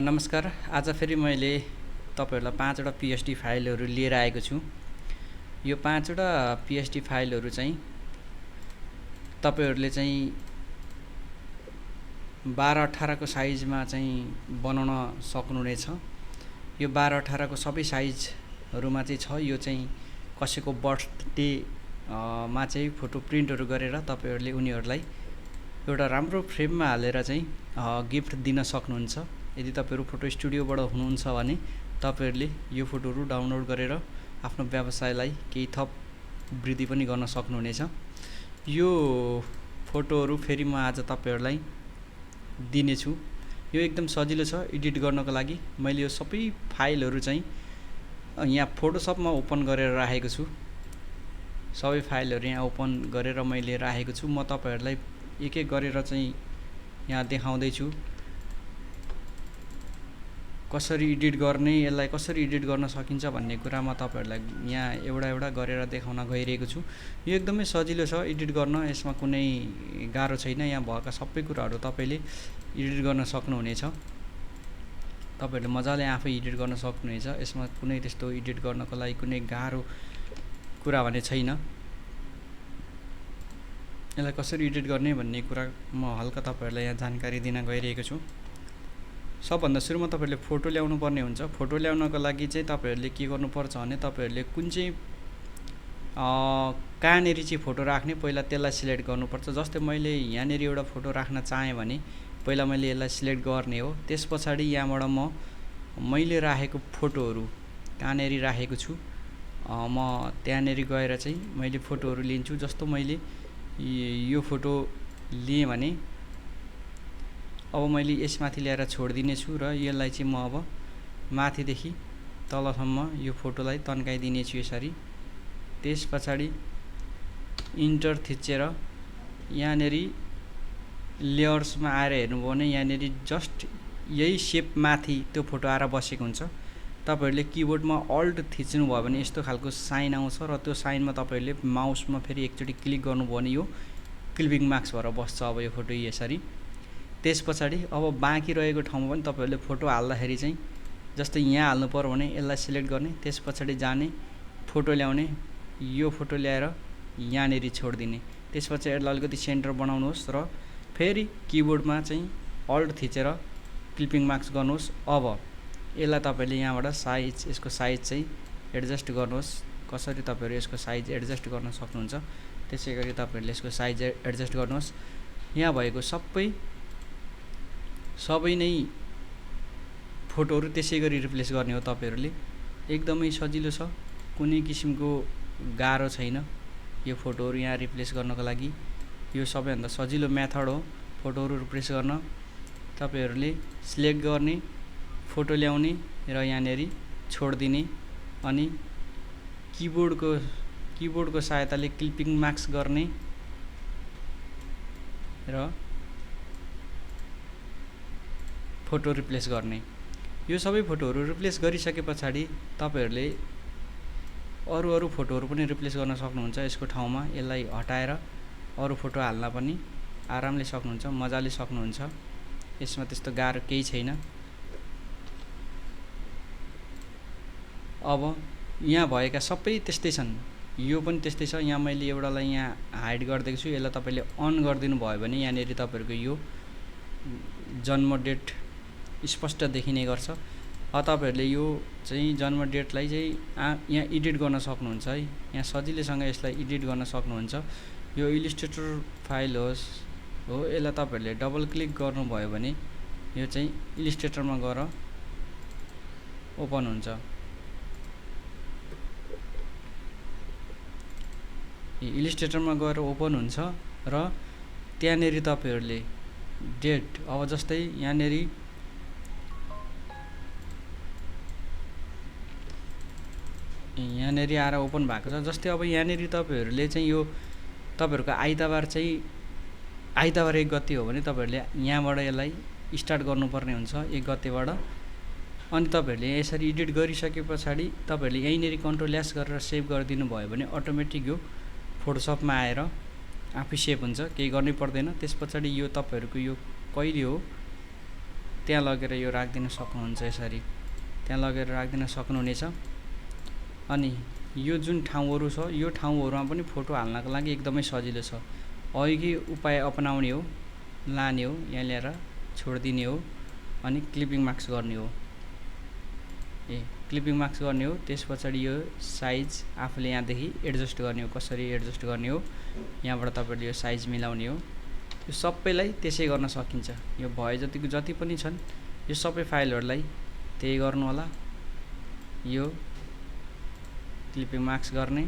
नमस्कार। आज फेरि मैले तपाईहरुलाई 5 वटा पीएचडी फाइलहरु लिएर आएको छु। यो 5 वटा पीएचडी फाइलहरु चाहिँ तपाईहरुले चाहिँ 12-18 को साइजमा चाहिँ बनाउन सक्नुहुनेछ। यो 12-18 को सबै साइजहरुमा चाहिँ छ। यो चाहिँ कसैको बर्थडे मा चाहिँ फोटो प्रिन्टहरु गरेर तपाईहरुले उनीहरुलाई एउटा राम्रो फ्रेममा हालेर चाहिँ गिफ्ट दिन सक्नुहुन्छ। यदि तपाईहरु फोटो स्टुडियोबाट हुनुहुन्छ भने तपाईहरुले यो फोटोहरु डाउनलोड गरेर आफ्नो व्यवसायलाई केही थप वृद्धि पनि गर्न सक्नुहुनेछ। यो फोटोहरु फेरि म आज तपाईहरुलाई दिने छु। यो एकदम सजिलो छ एडिट गर्नको लागि। मैले यो सबै फाइलहरु चाहिँ यहाँ फोटोशपमा ओपन गरेर राखेको छु। सबै फाइलहरु यहाँ ओपन गरेर मैले राखेको छु। म तपाईहरुलाई एक एक गरेर चाहिँ यहाँ देखाउँदै छु। कसरी एडिट गर्ने, यसलाई कसरी एडिट गर्न सकिन्छ भन्ने कुरा म तपाईहरुलाई यहाँ एउटा एउटा गरेर देखाउन गइरहेको छु। यो एकदमै सजिलो छ एडिट गर्न। यसमा कुनै गाह्रो छैन। यहाँ भएका सबै कुराहरु तपाईले एडिट गर्न सक्नुहुनेछ। तपाईहरुले मजाले आफै एडिट गर्न सक्नुहुनेछ। यसमा कुनै त्यस्तो एडिट गर्नको लागि कुनै गाह्रो कुरा भने छैन। यसलाई कसरी एडिट गर्ने भन्ने कुरा म हल्का तपाईहरुलाई यहाँ जानकारी दिन गइरहेको छु। सबभन्दा सुरुमा तपाईहरुले फोटो ल्याउनु पर्ने हुन्छ। फोटो ल्याउनको लागि चाहिँ तपाईहरुले के गर्नुपर्छ भने तपाईहरुले कुन चाहिँ कहाँनेरि चाहिँ फोटो राख्ने पहिला त्यसलाई सिलेक्ट गर्नुपर्छ। जस्तै मैले यहाँनेरि एउटा फोटो राख्न चाहे भने पहिला मैले यसलाई सिलेक्ट गर्ने हो। त्यसपछि यहाँबाट मैले राखेको फोटोहरु कहाँनेरि राखेको छु म त्यहाँनेरि गएर चाहिँ मैले फोटोहरु लिन्छु। जस्तो मैले यो फोटो लिए भने अब मैले यसमाथि ल्याएर छोड्दिने छु र यसलाई चाहिँ म अब माथिदेखि तलसम्म यो फोटोलाई तन्काइदिने छु यसरी। त्यसपछि इन्टर थिचेर यहाँनेरि लेयर्समा आएर हेर्नुभयो भने यहाँनेरि जस्ट यही शेप माथि त्यो फोटो आएर बसेको हुन्छ। तपाईहरुले किबोर्डमा अल्ट थिच्नु भयो भने यस्तो खालको साइन आउँछ र त्यो साइनमा तपाईहरुले माउसमा फेरि एकचोटी क्लिक गर्नुभयो भने यो क्लिपिङ मार्क्स भएर बस्छ अब यो फोटो यसरी। त्यसपछि अब बाँकी रहेको ठाउँमा पनि तपाईहरुले फोटो हाल्दाखेरि चाहिँ जस्तै यहाँ हाल्नु पर्यो भने यसलाई सिलेक्ट गर्ने, त्यसपछि जाने फोटो ल्याउने, यो फोटो ल्याएर यहाँनेरि छोड्दिने। त्यसपछि यसलाई अलिकति सेन्टर बनाउनुहोस् र फेरि किबोर्डमा चाहिँ अल्ट थिचेर क्लिपिङ मार्क्स गर्नुहोस्। अब यसलाई तपाईले यहाँबाट साइज यसको साइज चाहिँ एडजस्ट गर्नुहोस्। कसरी तपाईहरु यसको साइज एडजस्ट गर्न सक्नुहुन्छ त्यसैगरी तपाईहरुले यसको साइज एडजस्ट गर्नुहोस्। यहाँ भएको सबै नै फोटोहरु त्यसैगरी रिप्लेस गर्ने हो तपाईहरुले। एकदमै सजिलो छ, कुनै किसिमको गाह्रो छैन यो फोटोहरु यहाँ रिप्लेस गर्नको लागि। यो सबैभन्दा सजिलो मेथड हो फोटोहरु रिप्लेस गर्न। तपाईहरुले सिलेक्ट गर्ने, फोटो ल्याउने र यहाँनेरि छोड्दिने अनि किबोर्डको सहायताले क्लिपिङ मार्क्स गर्ने र फोटो रिप्लेस गर्ने। यो सबै फोटोहरु रिप्लेस गरिसकेपछि तपाईहरुले अरु फोटोहरु पनि रिप्लेस गर्न सक्नुहुन्छ। यसको ठाउँमा यसलाई हटाएर अरु फोटो हाल्न पनि आरामले सक्नुहुन्छ, मजाले सक्नुहुन्छ। यसमा त्यस्तो गाह्रो केही छैन। अब यहाँ भएका सबै त्यस्तै छन्। यो पनि त्यस्तै छ। यहाँ मैले एउटालाई यहाँ हाइड गर्दिएको छु। यसलाई तपाईले अन गरिदिनु भयो भने यहाँनेरि तपाईहरुको यो जन्म डेट स्पष्ट देखिने गर्छ। अब तपाईहरुले यो चाहिँ जन्म डेटलाई चाहिँ यहाँ एडिट गर्न सक्नुहुन्छ है। यहाँ सजिलैसँग यसलाई एडिट गर्न सक्नुहुन्छ। यो इलिस्ट्रेटर फाइल हो। यसलाई तपाईहरुले डबल क्लिक गर्नुभयो भने यो चाहिँ इलिस्ट्रेटरमा गएर ओपन हुन्छ। इलिस्ट्रेटरमा गएर ओपन हुन्छ र त्यहाँनेरि तपाईहरुले डेट अब जस्तै यहाँनेरि आएर ओपन भएको छ। जस्तै अब यहाँनेरि तपाईहरुले चाहिँ यो तपाईहरुको आइतबार 1 गते हो भने तपाईहरुले यहाँबाट यसलाई स्टार्ट गर्नुपर्ने हुन्छ 1 गतेबाट। अनि तपाईहरुले यसरी एडिट गरिसकेपछि तपाईहरुले यहीँनेरि कन्ट्रोल एस गरेर सेभ गरिदिनु भयो भने अटोमेटिक यो फोटोशपमा आएर आफै सेभ हुन्छ, केही गर्नै पर्दैन। त्यसपछि यो तपाईहरुको यो कहिले हो त्यहाँ लगेर यो राखिदिन सक्नुहुन्छ। यसरी त्यहाँ लगेर राखिदिन सक्नुहुनेछ। अनि यो जुन ठाउँहरू छ यो ठाउँहरूमा पनि फोटो हाल्नको लागि एकदमै सजिलो छ। अघि उपाय अपनाउने हो, लाने हो, यहाँ ल्याएर छोडिदिने हो अनि क्लिपिङ मार्क्स गर्ने हो। क्लिपिङ मार्क्स गर्ने हो। त्यस पछाडि यो साइज आफूले यहाँदेखि एडजस्ट गर्ने हो। कसरी एडजस्ट गर्ने हो, यहाँबाट तपाईहरुले यो साइज मिलाउने हो। यो सबैलाई त्यसै गर्न सकिन्छ। यो भए जतिको जति पनि छन् यो सबै फाइलहरुलाई त्यही गर्नु होला। यो क्लिपिङ मार्क्स गर्ने,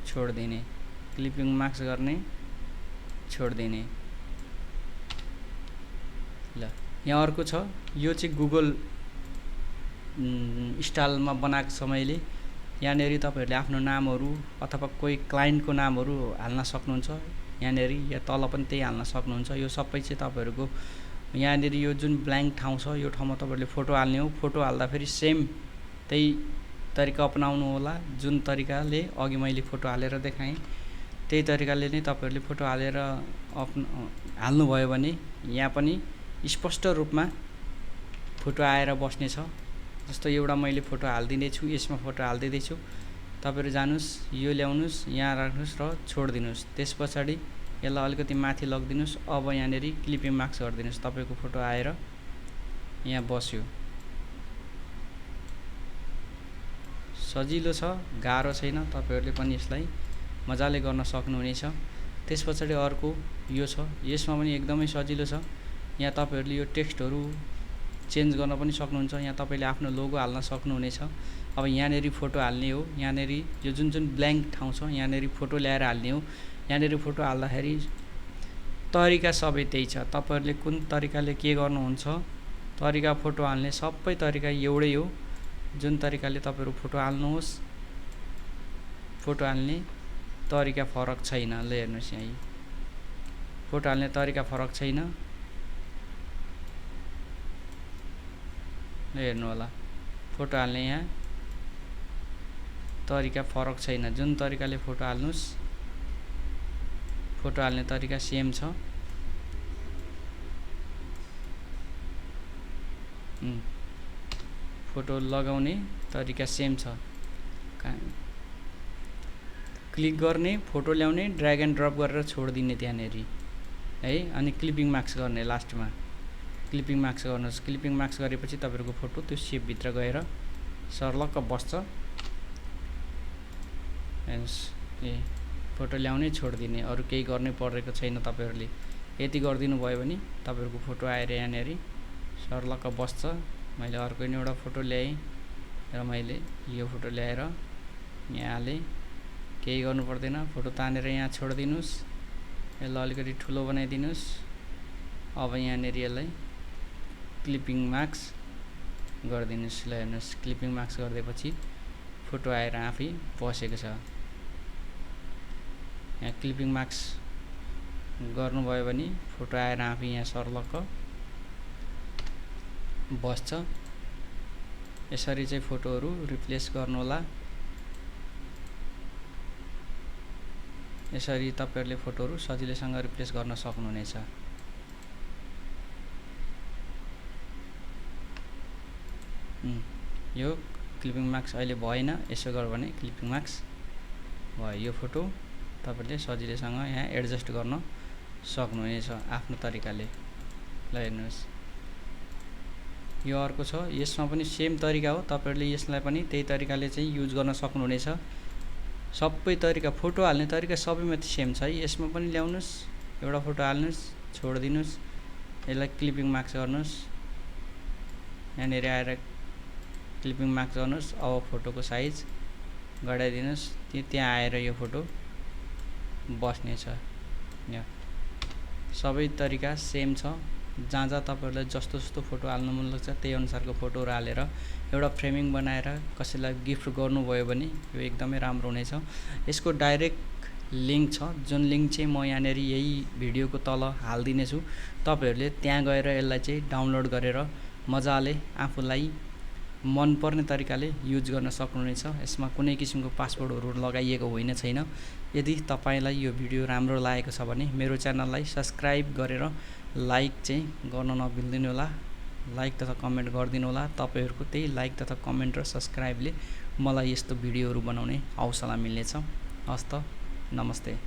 छोडिदिने, क्लिपिङ मार्क्स गर्ने, छोडिदिने। ल यहाँ अर्को छ, यो चाहिँ गुगल स्टाइलमा बनाएको छ मैले। यहाँनेरि तपाईहरुले आफ्नो नामहरु अथवा कोही क्लाइन्टको नामहरु हाल्न सक्नुहुन्छ। यहाँनेरि या तल पनि त्यही हाल्न सक्नुहुन्छ। यो सबै चाहिँ तपाईहरुको यहाँनेरि यो जुन ब्ल्याङ्क ठाउँ छ यो ठाउँमा तपाईहरुले फोटो हाल्ने हो। फोटो हाल्दा फेरि सेम त्यही तरिका अपनाउनु होला। जुन तरिकाले अघि मैले फोटो हालेर देखाएँ त्यही तरिकाले नै तपाईहरुले फोटो हालेर हाल्नु भयो भने यहाँ पनि स्पष्ट रूपमा फोटो आएर बस्ने छ। जस्तो एउटा मैले फोटो हाल्दिने छु, यसमा फोटो हाल्दिदै छु। तपाईहरु जानुस्, यो ल्याउनुस्, यहाँ राख्नुस् र छोडिदिनुस्। त्यसपछि यसलाई अलिकति माथि लगिदिनुस्। अब यहाँनेरि क्लिपिङ मार्क्स गरिदिनुस्। तपाईको फोटो आएर यहाँ बस्यो। सजिलो छ, गाह्रो छैन। तपाईहरुले पनि यसलाई मजाले गर्न सक्नुहुनेछ। त्यसपछि अर्को यो छ, यसमा पनि एकदमै सजिलो छ। यहाँ तपाईहरुले यो टेक्स्टहरु चेन्ज गर्न पनि सक्नुहुन्छ। यहाँ तपाईले आफ्नो लोगो हाल्न सक्नुहुनेछ। अब यहाँनेरि फोटो हाल्ने हो। यहाँनेरि यो जुन ब्ल्याङ्क ठाउँ छ यहाँनेरि फोटो ल्याएर हाल्ने हो। यहाँनेरि फोटो हाल्दाखेरि तरिका सबै त्यही छ। तपाईहरुले कुन तरिकाले के गर्नुहुन्छ, तरिका फोटो हाल्ने सबै तरिका एउटै हो। जुन तरिकाले तपाईहरु फोटो हाल्नुहोस्, फोटो हाल्ने तरिका फरक छैन। ल हेर्नुस्, यहाँ फोटो हाल्ने तरिका फरक छैन। ल हेर्नु होला, फोटो हाल्ने यहाँ तरिका फरक छैन। जुन तरिकाले फोटो हाल्नुस्, फोटो हाल्ने तरिका सेम छ। फोटो लगाउने तरिका सेम छ। क्लिक गर्ने, फोटो ल्याउने, ड्र्याग एन्ड ड्रप गरेर छोडिदिने त्यहाँनेरि है। अनि क्लिपिङ मार्क्स गर्ने लास्टमा। क्लिपिङ मार्क्स गर्नुस्। क्लिपिङ मार्क्स गरेपछि तपाईहरुको फोटो त्यो शेप भित्र गएर सर्लक्क बस्छ। फोटो ल्याउने, छोडिदिने, अरु केही गर्नै परेको छैन। तपाईहरुले यति गर्दिनु भयो भने तपाईहरुको फोटो आएर यहाँनेरि सर्लक्क बस्छ। मैले अर्को नि एउटा फोटो ल्याएँ र मैले यो फोटो ल्याएर यहाँ हालेँ। केही गर्नु पर्दैन। फोटो तानेर यहाँ छोडिदिनुस्। यसलाई अलिकति ठुलो बनाइदिनुस्। अब यहाँनेरि यसलाई क्लिपिङ मार्क्स गरिदिनुस्। ल हेर्नुस्, क्लिपिङ मार्क्स गरिदिएपछि फोटो आएर आफै बसेको छ। यहाँ क्लिपिङ मार्क्स गर्नुभयो भने फोटो आएर आफै यहाँ सर्लक्क बस्छ। यसरी चाहिँ फोटोहरु रिप्लेस गर्नु होला। यसरी तपाईहरुले फोटोहरु सजिलैसँग रिप्लेस गर्न सक्नुहुनेछ। यो क्लिपिङ मार्क्स अहिले भएन। यसो गर भने क्लिपिङ मार्क्स भयो। यो फोटो तपाईहरुले सजिलैसँग यहाँ एडजस्ट गर्न सक्नुहुनेछ आफ्नो तरिकाले। ल हेर्नुस्, यो अर्को छ। यसमा पनि सेम तरिका हो। तपाईहरुले यसलाई पनि त्यही तरिकाले चाहिँ युज गर्न सक्नुहुनेछ। सबै तरिका, फोटो हाल्ने तरिका सबैमा सेम छ है। यसमा पनि ल्याउनुस्, एउटा फोटो हाल्नुस्, छोडिदिनुस्, यसलाई क्लिपिङ मार्क्स गर्नुस्। यहाँनेरि आएर क्लिपिङ मार्क्स गर्नुस्। अब फोटोको साइज बढाइदिनुस्। त्यहाँ आएर यो फोटो बस्ने छ। यहाँ सबै तरिका सेम छ। जहाँ जहाँ तपाईहरुलाई जस्तो जस्तो फोटो हाल्न मन लाग्छ त्यही अनुसारको फोटोहरु हालेर एउटा फ्रेमिङ बनाएर कसैलाई गिफ्ट गर्नुभयो भने यो एकदमै राम्रो हुनेछ। यसको डाइरेक्ट लिंक छ, जुन लिंक चाहिँ म यहाँनेरि यही भिडियोको तल हाल्दिने छु। तपाईहरुले त्यहाँ गएर यसलाई चाहिँ डाउनलोड गरेर मजाले आफूलाई मनपर्ने तरिकाले युज गर्न सक्नुहुनेछ। यसमा कुनै किसिमको पासवर्डहरू लगाइएको छैन। यदि तपाईलाई यो भिडियो राम्रो लागेको छ भने मेरो च्यानललाई सब्स्क्राइब गरेर लाइक चाहिँ गर्न नबिर्दिनु होला। लाइक तथा कमेन्ट गरिदिनु होला। तपाईहरुको त्यही लाइक तथा कमेन्ट र सब्स्क्राइबले मलाई यस्तो भिडियोहरू बनाउने हौसला मिल्नेछ। हस्त नमस्ते।